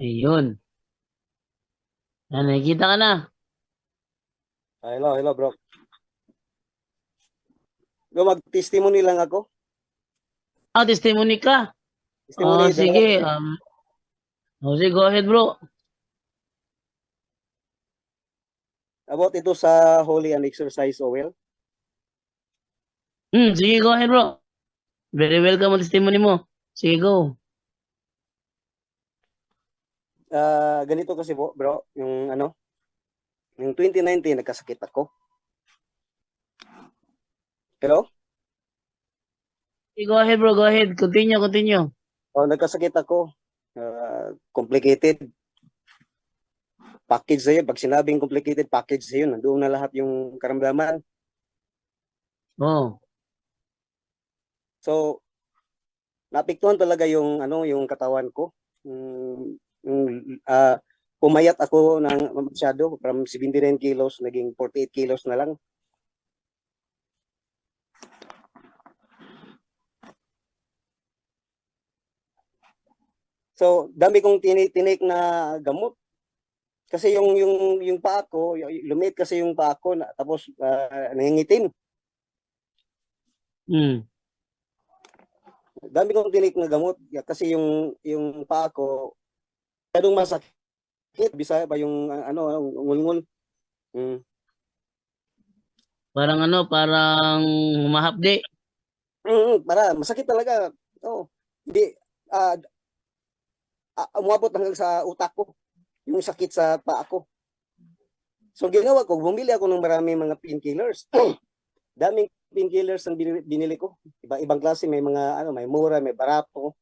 Ayun. Nakikita ka na. Hello, hello bro. Bro, mag-testimony lang ako. Testimony ka. Testimony, dalawa Sige. lang. Sige, go ahead, bro. About ito sa Holy and Exercise Oil. Sige, go ahead, bro. Very welcome ang testimony mo. Sige, go. Ganito kasi bro, yung 2019 nagkasakit ako. Hello? Sige, go ahead, bro. Go ahead. Continue, continue. Nagkasakit ako. Complicated. Package sa'yo. Pag sinabing complicated package sa'yo, nandoon na lahat yung karamdaman. Oh. So, naapektuhan talaga yung katawan ko. Pumayat ako ng masyado from 79 kilos, naging 48 kilos na lang. So, dami kong tinik na gamot. Kasi yung paa ko, lumit kasi yung paa ko, tapos nangingitim. Hmm. Dami kong tinik na gamot kasi yung paa ko, masyadong masakit. Bisaya pa yung ngulngul. Hmm. Parang humahapdi. Para masakit talaga. Oh, hindi ah umabot hanggang sa utak ko yung sakit sa paa ko. So ginawa ko, bumili ako ng maraming mga painkillers. Daming painkillers ang binili ko. Ibang klase, may mga may mura, may barato,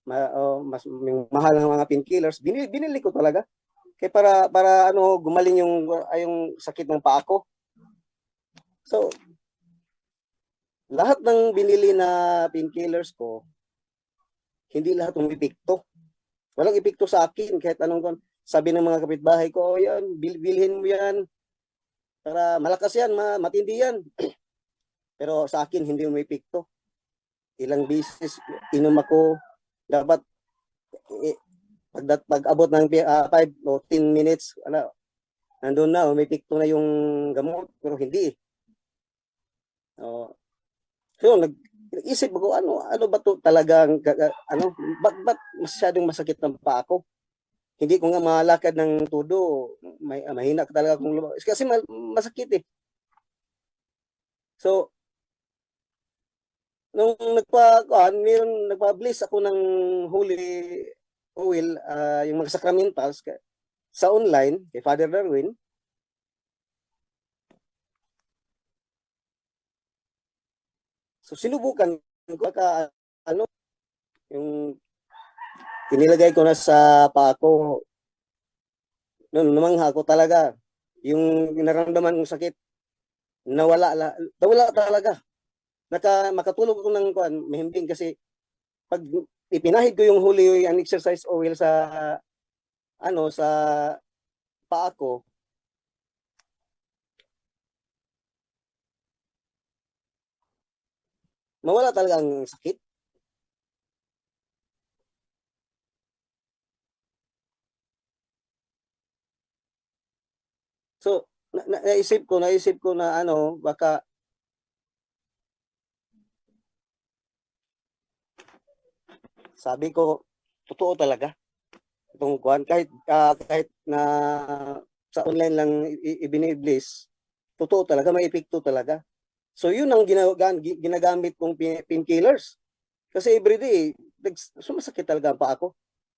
mas may mahal ng mga painkillers. Binili ko talaga. Kaya para gumaling yung sakit ng paa ko. So lahat ng binili na painkillers ko, hindi lahat umipikto. Walang epekto sa akin kahit anong sabi ng mga kapitbahay ko, yan, bilhin mo yan para malakas yan, matindi yan. Pero sa akin hindi umipikto. Ilang beses inom ako, dapat pag abot ng 5 o 10 minutes, nandun na, umipikto na yung gamot, pero hindi. So, nag-isip ako, ano ba to talagang, ba't masyadong masakit ng pa ako? Hindi ko nga malakad ng todo, mahina ka talaga kung lumabas. Kasi masakit eh. So, nung nagpa-bliss ako ng Holy Oil, yung mga sacramentals, sa online, kay Father Darwin, so sinubukan ko, yung inilagay ko na sa paa ko, namangha ko talaga, yung naramdaman kong sakit, nawala talaga. Makatulog ako ng mahimbing kasi pag ipinahid ko yung Holy and Exercise Oil sa paa ko, mawala talaga ang sakit. So, naisip ko na baka sabi ko, totoo talaga. Itong kuhan, kahit na sa online lang ibiniblis, totoo talaga, may epekto talaga. So, yun ang ginagamit kong painkillers. Kasi everyday, sumasakit talaga pa ako.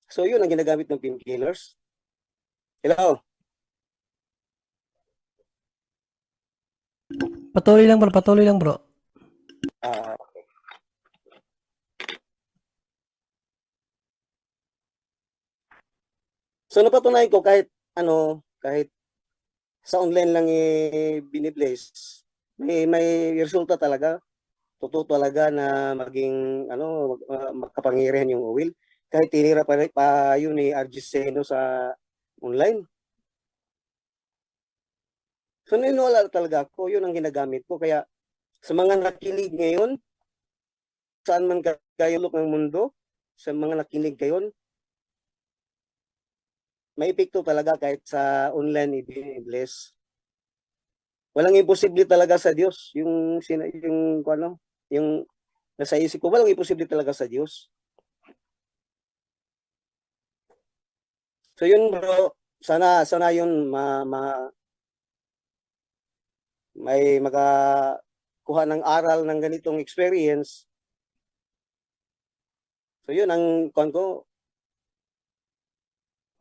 So, yun ang ginagamit ng painkillers. Hello? Patuloy lang bro, patuloy lang bro. Ah, so, napatunayan ko kahit sa online lang binibless, may resulta talaga. Totoo talaga na maging makapangyarihan yung oil. Kahit tinira pa yun ni RG Seno sa online. So niniwala talaga ako, yun ang ginagamit ko. Kaya sa mga nakinig ngayon, saan man kayo ng mundo, sa mga nakinig kayo, may epekto talaga kahit sa online i-bless. Walang imposible talaga sa Diyos. Yung ano, yung nasa isip ko, walang imposible talaga sa Diyos. So yun bro, sana yun may makakuha ng aral ng ganitong experience. So yun ang kon ko,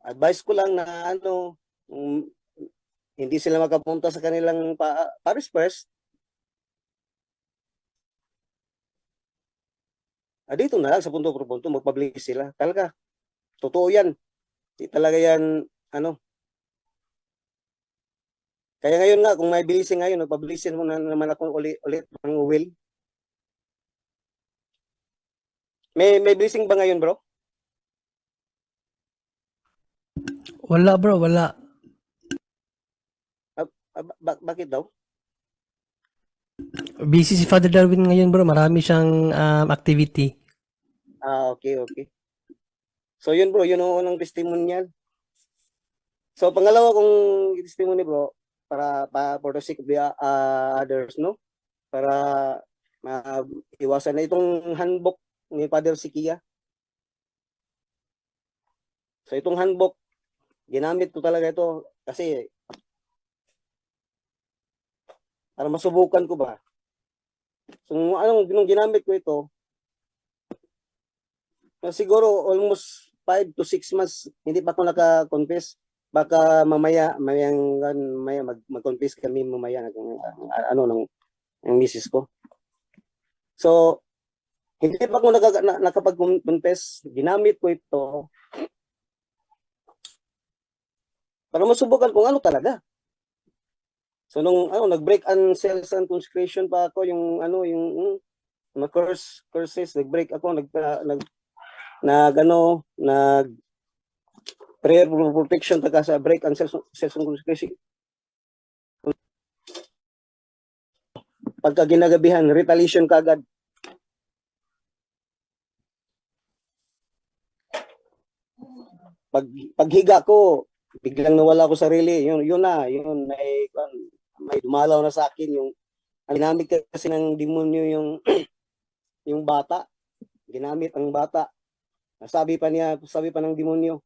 advice ko lang na ano, hindi sila makapunta sa kanilang Paris first. Dito na lang sa punto por punto magpublish sila. Talaga, totoo yan. Di talaga yan, ano. Kaya ngayon nga, kung may bilising ngayon, magpublishin mo na naman ako ulit ng will. May bilising ba ngayon, bro? Wala bro, wala. Bakit daw? Busy si Father Darwin ngayon bro, marami siyang activity. Okay. So yun bro, yun ang unang testimonial. So pangalawa kong testimony bro, para for the sake of the others, no? Para iwasan na itong handbook ni Father Sikia. So itong handbook, ginamit ko talaga ito kasi para masubukan ko ba. So nung ginamit ko ito, siguro almost 5 to 6 months hindi pa ako naka-confess. Baka mamaya mag-confess kami mamaya ng misis ko. So hindi pa ako nakapag-confess. Ginamit ko ito para masubukan kung ano talaga. So nung nag-break and consecration pa ako, yung curses, nag-break ako, nag prayer for protection taga sa break and consecration. Pagka ginagabihan, retaliation kagad. Paghiga ko, biglang nawala ko sarili. Yun may dumalaw na sa akin yung ginamit kasi ng demonyo yung bata. Ginamit ang bata. Sabi pa ng demonyo,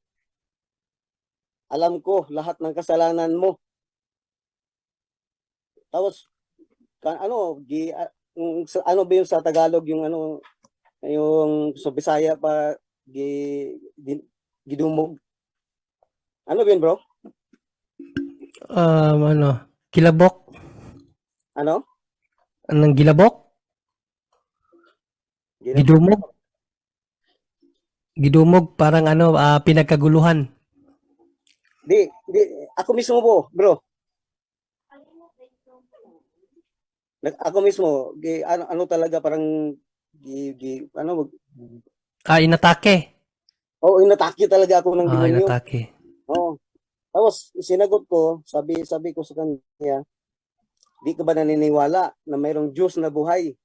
alam ko lahat ng kasalanan mo. Tapos ano ba yung sa Tagalog yung sa Bisaya pa gidumog. Ano ba yun, bro? Kilabok? Ano? Anong gilabok? Gidumog? Gidumog, parang pinagkaguluhan. Di, ako mismo po, bro. Ako mismo, ano talaga parang Inatake. Oo, inatake talaga ako ng demonyo. Inatake. Oo. Tapos sinagot ko, sabi ko sa kanya, di ka ba naniniwala na mayroong Diyos na buhay?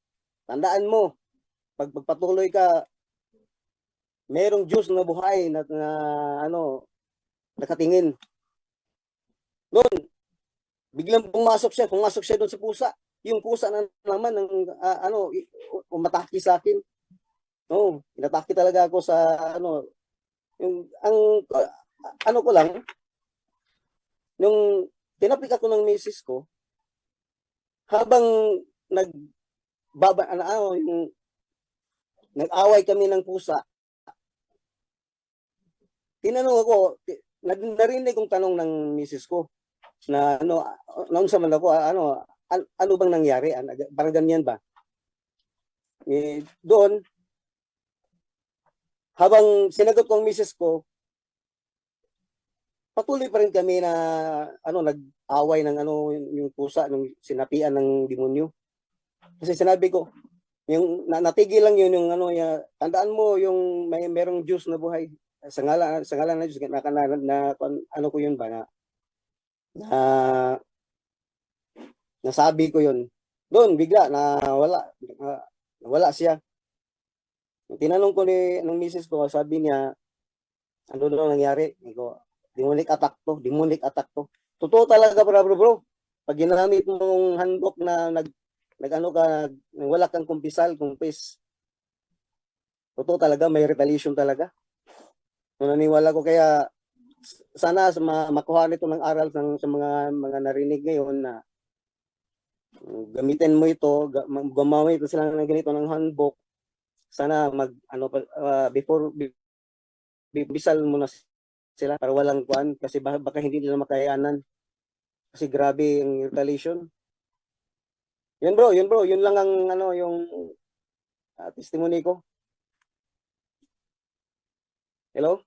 Tandaan mo, pag pagpatuloy ka, mayroong Diyos na buhay na nakatingin. Doon, biglang pumasok siya doon sa pusa. Yung pusa na naman umatake sa akin. No, inatake talaga ako sa ko lang, nung tinapik ako ng misis ko, habang nag-away kami ng pusa, tinanong ako, narinig kong tanong ng misis ko, na naunsa man ako, ano bang nangyari? Parang ganyan ba? Doon, habang sinagot ko ang misis ko, patuloy pa rin kami na nag-away ng yung pusa nung sinapian ng demonyo. Kasi sinabi ko, yung natigil lang yun yung tandaan mo yung merong Diyos na buhay. Sa ngalan ng Diyos ko yun ba nasabi ko yun. Doon bigla wala siya. Tinanong ko ng misis ko, sabi niya, ano daw nangyari? Ko, Demonic attack to. Demonic attack to. Totoo talaga, bro. Pag ginamit mong handbook na nag-ano ka, wala kang kumpis, totoo talaga, may retaliation talaga. So, naniwala ko kaya sana makuha nito ng aral sa mga narinig ngayon na gamitin mo ito, gumamit sila ng ganito ng handbook. Sana before bisal mo na sila para walang kuan kasi baka hindi nila makayanan. Kasi grabe ang retaliation. Yun bro, yun lang ang yung testimony ko. Hello?